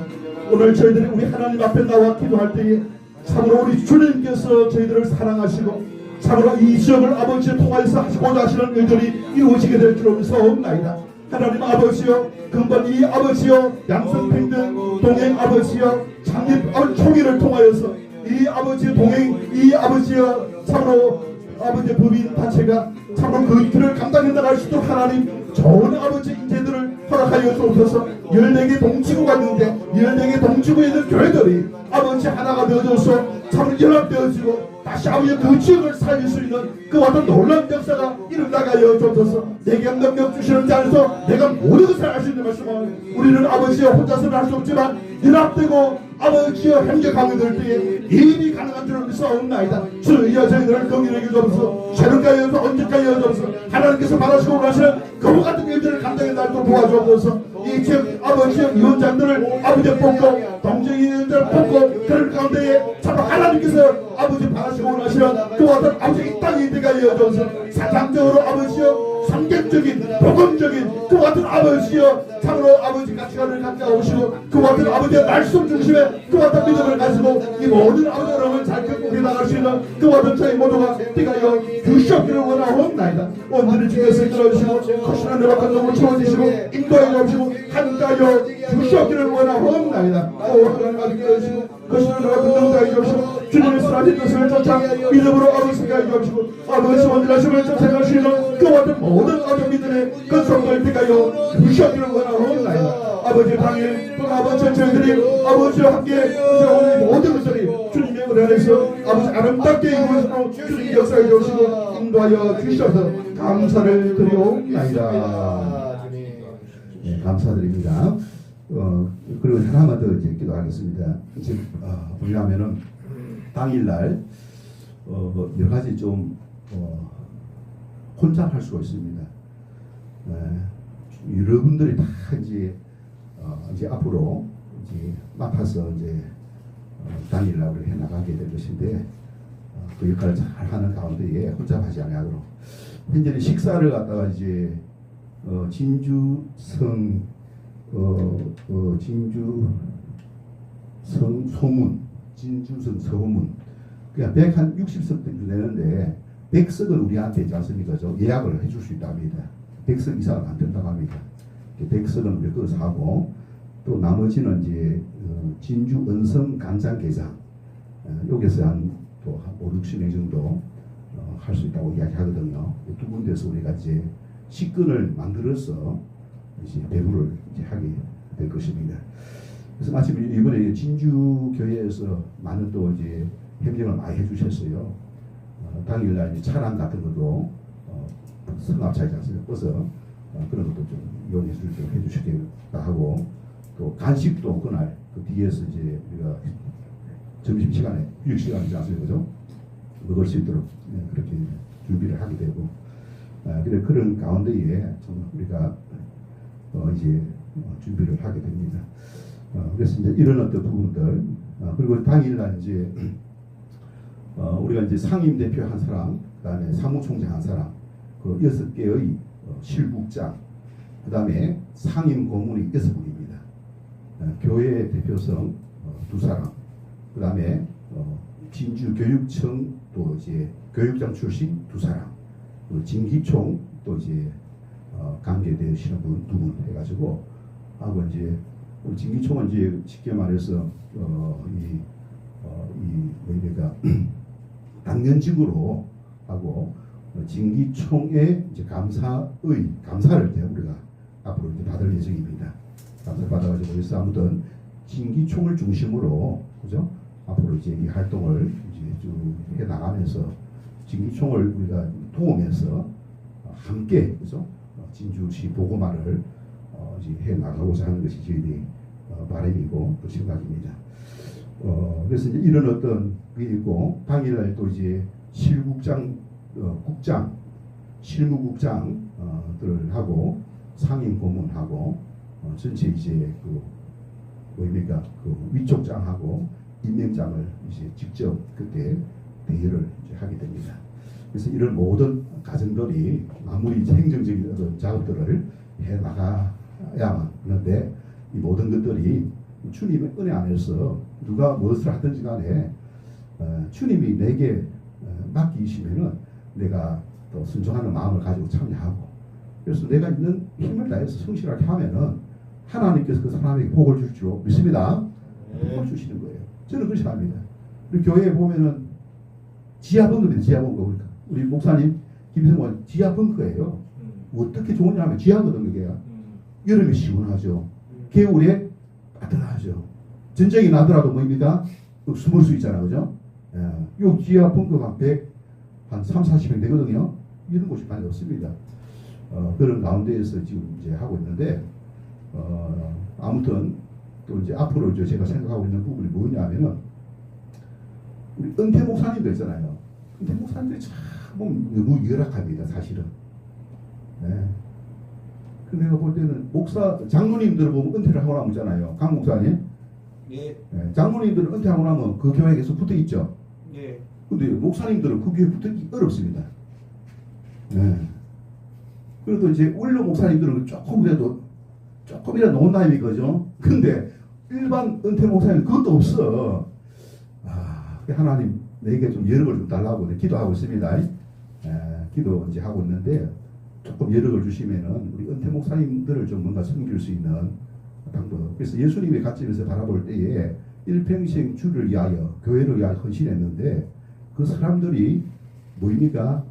오늘 저희들이 우리 하나님 앞에 나와 기도할 때에 참으로 우리 주님께서 저희들을 사랑하시고 참으로 이 지역을 아버지에 통하여서 하시고자 하시는 일들이 이루어지게 될 줄로 믿사옵나이다. 하나님 아버지여, 근본 이 아버지여, 양성평등 동행 아버지여, 창립 총회를 통하여서 이 아버지의 동행, 이 아버지여, 참으로 아버지의 법인 단체가 참으로 그 길을 감당해 나갈 수 있도록 하나님 좋은 아버지 인재들을 허락하여 주옵소서. 14개 동지구가 있는데 14개 동지구에 있는 교회들이 아버지 하나가 되어져서 참으로 연합되어지고 다시 아버지 그 지역을 살릴 수 있는 그와 같은 놀라운 역사가 일어나가여 주옵소서. 내게 능력 주시는 자에서 내가 모든 것을 할 수 있는 말씀을 우리는 아버지여 혼자서는 할 수 없지만 연합되고 아버지여 행적하게 될 때에 일이 가능한 줄을 믿사옵나이다. 주여 저희들을 긍휼히 여주옵소서. 최근까지 여서 언제까지 여주옵소서. 하나님께서 바라시고 원하시는 그와 같은 일들을 감당해 날도 도와주옵소서. 이 지역 아버지여 위원장들을 아버지여 뽑고 동정위원들을 뽑고 그럴 가운데에 참 하나님께서 아버지 바라시고 원하시는 그와 같은 아버지 이 땅이 되게 여주옵소서. 사상적으로 아버지여 성격적인 복음적인 그와 같은 아버지여 참으로 아버지 가치관을 갖게 하시고 그와 같은 아버지의 말씀 중심에 그와 같은 믿음을 가지고 이 모든 아버지 여러분을 잘 극복해 나갈 수 있는 그와 같은 저희 모두가 뛰가여 주시옵기를 원하옵나이다. 오늘을 주께서 들어주시고 거시는 내가 건너고 채워주시고 인도해 주시고 한가여 주시옵기를 원하옵나이다. 오 하나님 아버지 들어주시고 거시는 내가 건너고 주시고 주님의 쓰라진 것을 쫓아 믿음으로 아버지가 주시고 아버지 원하심을 쫓아가시는 그와 같은 모든 아버지 믿음의 그 성도를 뛰가여 주시옵기를 원하옵나이다. 아버지 당일 또 아버지 저희들이 아버지와 함께 오늘 모든 것들이 주님의 은혜 안에서 아버지 아름답게 이루어지고 주님 역사에 오시고 인도하여 주셔서 감사를 드리옵나이다. 네, 감사드립니다. 그리고 하나만 더 이제 기도하겠습니다. 이제 뭐냐면은 당일날 여러 가지 좀 혼잡할 수가 있습니다. 여러분들이 다 이제 앞으로 이제 맡아서 이제 당일날 해 나가게 될 것인데 그 역할을 잘 하는 가운데에 혼잡하지 않도록 현재는 식사를 갖다가 이제 진주성 진주성 소문 진주성 소문 그냥 160석 정도 되는데 100석은 우리한테 있지 않습니까? 예약을 해줄 수 있답니다. 100석 이상은 안 된다고 합니다. 100석은 우리 거 사고 또 나머지는 이제 진주 은성 간장게장 여기서 한 5, 60명 정도 할 수 있다고 이야기하거든요. 두 군데서 우리가 이제 식근을 만들어서 이제 배부를 이제 하게 될 것입니다. 그래서 마침 이번에 진주 교회에서 많은 또 이제 협력을 많이 해주셨어요. 당일날 이제 차량 같은 것도 성합차이지 않습니까? 버서 그런 것도 좀 이용해 좀 해주시기도 하고 또 간식도 그날 그 뒤에서 이제 우리가 점심 시간에 휴식 시간이지 않습니까? 그죠? 먹을 수 있도록 그렇게 준비를 하게 되고 그래 그런 가운데에 좀 우리가 이제 준비를 하게 됩니다. 그래서 이제 이런 어떤 부분들 그리고 당일날 이제 우리가 이제 상임 대표 한 사람, 그다음에 사무총장 한 사람, 그 6개의 실국장, 그다음에 상임 고문이 6분입니다. 교회 대표성 2사람, 그다음에 진주교육청 또 이제 교육장 출신 2사람, 진기총 또 이제 관계되시는 분 두 분 해가지고 하고 이제 우리 진기총은 이제 쉽게 말해서 뭐니까 당년직으로 하고 진기총의 이제 감사를 이제 우리가 앞으로 이제 받을 예정입니다. 감사 받아가지고 그래서 아무튼 진기총을 중심으로 그죠? 앞으로 이제 이 활동을 이제 쭉 해 나가면서 진기총을 우리가 도움해서 함께 그죠? 진주시 보고마를 이제 해 나가고자 하는 것이 저희들이 바람이고 또 생각입니다. 그래서 이제 이런 어떤 게 있고 당일날 또 이제 실무국장들을 하고 상임 고문하고 전체 이제 그 위촉장하고 임명장을 이제 직접 그때 대여를 이제 하게 됩니다. 그래서 이런 모든 과정들이 아무리 행정적인 어떤 작업들을 해 나가야만 하는데 이 모든 것들이 주님의 은혜 안에서 누가 무엇을 하든지 간에 주님이 내게 맡기시면은 내가 또 순종하는 마음을 가지고 참여하고 그래서 내가 있는 힘을 다해서 성실하게 하면은 하나님께서 그 사람에게 복을 줄 줄 믿습니다. 복을 주시는 거예요. 저는 그렇게 합니다. 우리 교회에 보면은 지하벙커입니다. 지하벙커. 그러니까 우리 목사님 김성원 지하벙커예요. 어떻게 좋으냐 하면 지하거든 그게. 여름에 시원하죠. 겨울에 따뜻하죠. 전쟁이 나더라도 뭐입니까? 숨을 수 있잖아요. 그죠? 요 지하벙커가 한 3, 40명 되거든요. 이런 곳이 많이 없습니다. 그런 가운데에서 지금 이제 하고 있는데 아무튼 또 이제 앞으로 이제 제가 생각하고 있는 부분이 뭐냐면은 우리 은퇴 목사님들 있잖아요. 은퇴 목사님들이 참 너무 열악합니다. 사실은. 네. 그 내가 볼 때는 장로님들 보면 은퇴를 하고 나면 있잖아요. 강 목사님. 네. 네. 장로님들은 은퇴하고 나면 그 교회에 계속 붙어 있죠. 네. 근데 목사님들은 그 교회에 붙어 있기 어렵습니다. 네. 그래도 이제 원로 목사님들은 조금이라도 놓은 나이인 거죠. 근데 일반 은퇴 목사님 그것도 없어. 하나님 내게 좀 여력을 좀 달라고 기도하고 있습니다. 기도 이제 하고 있는데 조금 여력을 주시면은 우리 은퇴 목사님들을 좀 뭔가 섬길 수 있는 방법. 그래서 예수님의 관점에서 바라볼 때에 일평생 주를 위하여 교회를 위하여 헌신했는데 그 사람들이 뭐입니까?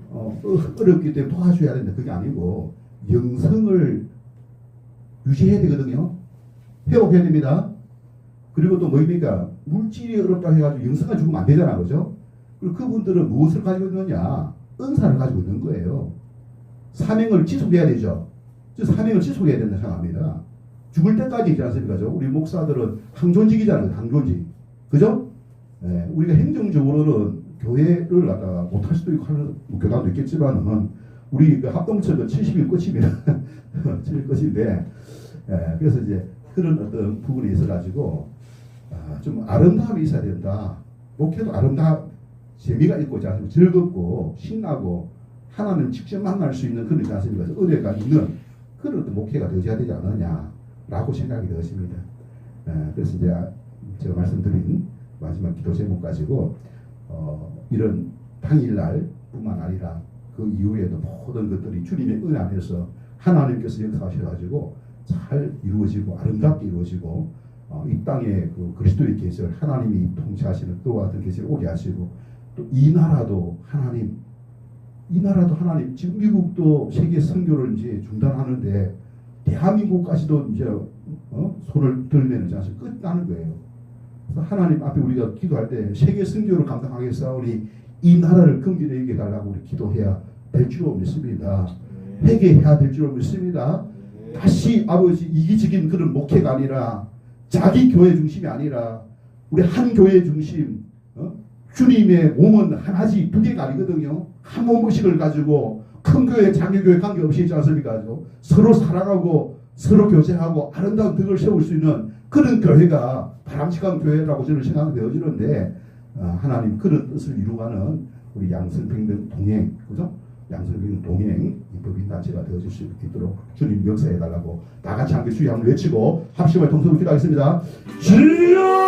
어렵기 때문에 도와줘야 되는데 그게 아니고 영성을 유지해야 되거든요. 회복해야 됩니다. 그리고 또 뭐입니까? 물질이 어렵다 해가지고 영성을 죽으면 안 되잖아. 그죠? 그리고 그분들은 무엇을 가지고 있느냐? 은사를 가지고 있는 거예요. 사명을 지속해야 되죠. 사명을 지속해야 된다 생각합니다. 죽을 때까지 있지 않습니까? 우리 목사들은 항존직이잖아요. 항존직. 그죠? 우리가 행정적으로는 교회를 갖다가 못할 수도 있고 하는 교단도 있겠지만은 우리 그 합동처가 70일 끝입니다. 70일 끝인데 그래서 이제 그런 어떤 부분이 있어가지고 좀 아름다움이 있어야 된다. 목회도 재미가 있고 즐겁고 신나고 하나님 직접 만날 수 있는 그런 않습니까? 은혜가 있는 그런 어떤 목회가 되어야 되지 않느냐라고 생각이 되었습니다. 그래서 이제 제가 말씀드린 마지막 기도 제목 가지고 이런 당일날 뿐만 아니라 그 이후에도 모든 것들이 주님의 은혜 안에서 하나님께서 역사하셔가지고 잘 이루어지고 아름답게 이루어지고 이 땅에 그 그리스도의 계절 하나님이 통치하시는 그와 같은 계절 오게 하시고 또 이 나라도 하나님 지금 미국도 세계 선교를 이제 중단하는데 대한민국까지도 이제 손을 들면 이제 끝나는 거예요. 그래서 하나님 앞에 우리가 기도할 때 세계 선교를 감당하겠사오니 이 나라를 긍휼히 여겨달라고 우리 기도해야 될 줄로 믿습니다. 회개해야 될 줄로 믿습니다. 다시 아버지 이기적인 그런 목회가 아니라 자기 교회 중심이 아니라 우리 한 교회 중심 주님의 몸은 하나지 두 개가 아니거든요. 한 몸의식을 가지고 큰 교회 작은 교회 관계없이 있지 않습니까? 서로 사랑하고 서로 교제하고 아름다운 덕을 세울 수 있는 그런 교회가 바람직한 교회라고 저는 생각되어지는데 하나님 그런 뜻을 이루가는 우리 양성평등 동행 그죠? 양성평등 동행 법인단체가 되어질 수 있도록 주님 역사해달라고 다 같이 함께 주의 한번 외치고 합심을 통성으로 기도하겠습니다. 주여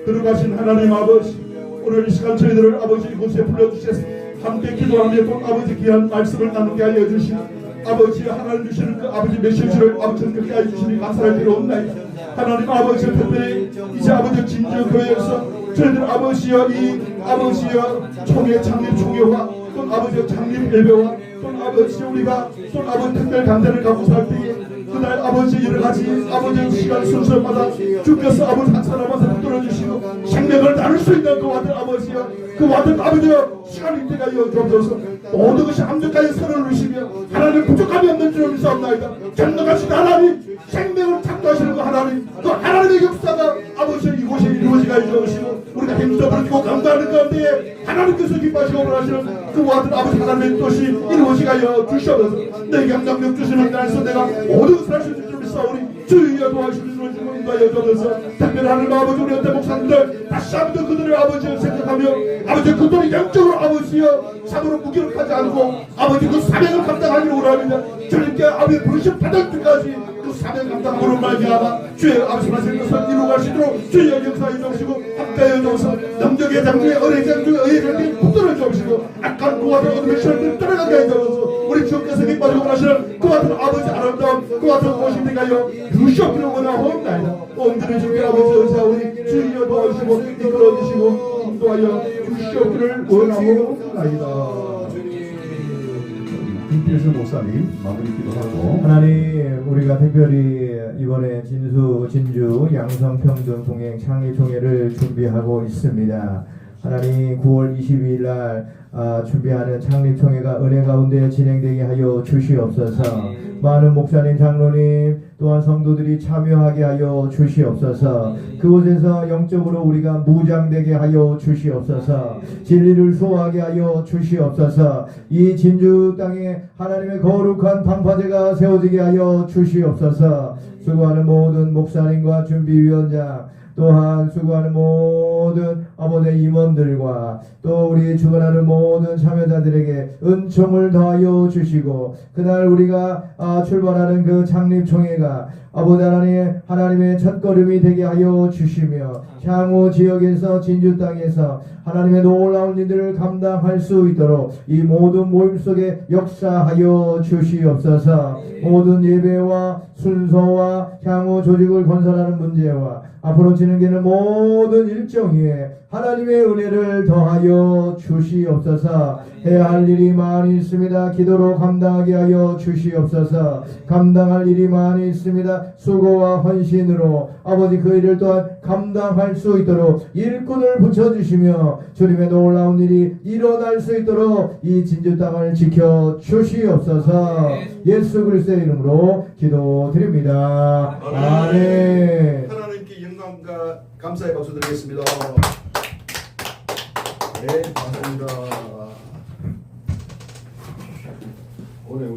들어가신 하나님 아버지 오늘 이 시간 저희들을 아버지 곳에 불러주셔서 함께 기도하며 또 아버지 귀한 말씀을 나누게 하여 주시고 아버지 하나님 주시는 그 아버지 메시지를 아버지 끝까지 주시니 감사할 필요 없나이다. 하나님 아버지 특별히 이제 아버지 진주교회에서 저희들 아버지여 이 아버지여 총회 창립 총회와 또 아버지 창립 예배와 또 아버지 우리가 또 아버지 특별 강단을 갖고 살 때에 그날 아버지 여러가지 아버지 시간 순서마다 주께서 아버지 한 사람 한 사람 뚫어주시고 생명을 나눌 수 있는 그 와들 아버지여 그 와들 아버지여 시간이 때가 주옵소서. 모든 것이 함정까지 서로를 누시며 하나님 부족함이 없는 줄을 믿사옵나이다. 전능하신 하나님 생명을 창조하시는 그 하나님 그 하나님의 역사가 아버지 이곳에 이루어지게 해주시고 우리가 힘써 부르고 감사하는 가운데 하나님께서 기뻐하시고 원하시는 그 와들 아버지 하나님의 뜻이 이루어지게 하여 주시옵소서. 내게 능력 주시는 날에서 내가 모든 것을 할 수 있는 줄 믿사오니 주여 도와주시는 줄 인도하여 주옵소서. 특별히 하나님 아버지 우리 현대 목사님들 다시 한번 그들의 아버지를 생각하며 아버지 그들이 영적으로 아버지여 참으로 무기력하지 않고 아버지 그 사명을 감당하기를 원합니다. 주님께 아버지 부르심 받을 때까지 그 사명 감당으로 말미암아 주의 아버지 말씀 것을 이루어갈 수 있도록 주의 역사에 주시고 함께하여 주옵소서. 능력의 장중에 은혜의 장중에 의의 장중에 붙들어 주옵시고 악한 그와 같은 어둠의 시험을 떠나가게 해 주옵소서. 우리 주께서 기뻐하시고 원하시는 그 같은 아버지 아름다운 그 같은 곳이 되가요 주시옵기를 원하옵나이다. 온전히 주께 아버지 의사오니 주여 도와주시고 이끌어주시고 인도하여 주시옵기를 원하옵나이다. 김필수 목사님 마무리 기도하고 하나님 우리가 특별히 이번에 진주 양성평등 동행 창립총회를 준비하고 있습니다. 하나님 9월 22일 날 준비하는 창립총회가 은혜 가운데 진행되게 하여 주시옵소서. 많은 목사님 장로님 또한 성도들이 참여하게 하여 주시옵소서. 그곳에서 영적으로 우리가 무장되게 하여 주시옵소서. 진리를 소화하게 하여 주시옵소서. 이 진주 땅에 하나님의 거룩한 방파제가 세워지게 하여 주시옵소서. 수고하는 모든 목사님과 준비위원장 또한 수고하는 모든 아버지 임원들과 또 우리 주관하는 모든 참여자들에게 은총을 더하여 주시고 그날 우리가 출발하는 그 창립총회가 아버지 하나님의 첫걸음이 되게 하여 주시며 향후 지역에서 진주 땅에서 하나님의 놀라운 일들을 감당할 수 있도록 이 모든 모임 속에 역사하여 주시옵소서. 모든 예배와 순서와 향후 조직을 건설하는 문제와 앞으로 진행되는 모든 일정 위에 하나님의 은혜를 더하여 주시옵소서. 해야 할 일이 많이 있습니다. 기도로 감당하게 하여 주시옵소서. 감당할 일이 많이 있습니다. 수고와 헌신으로 아버지 그 일을 또한 감당할 수 있도록 일꾼을 붙여주시며 주님의 놀라운 일이 일어날 수 있도록 이 진주 땅을 지켜 주시옵소서. 예수 그리스도의 이름으로 기도드립니다. 아멘. 하나님께 영광과 감사의 박수 드리겠습니다. 네, 감사합니다.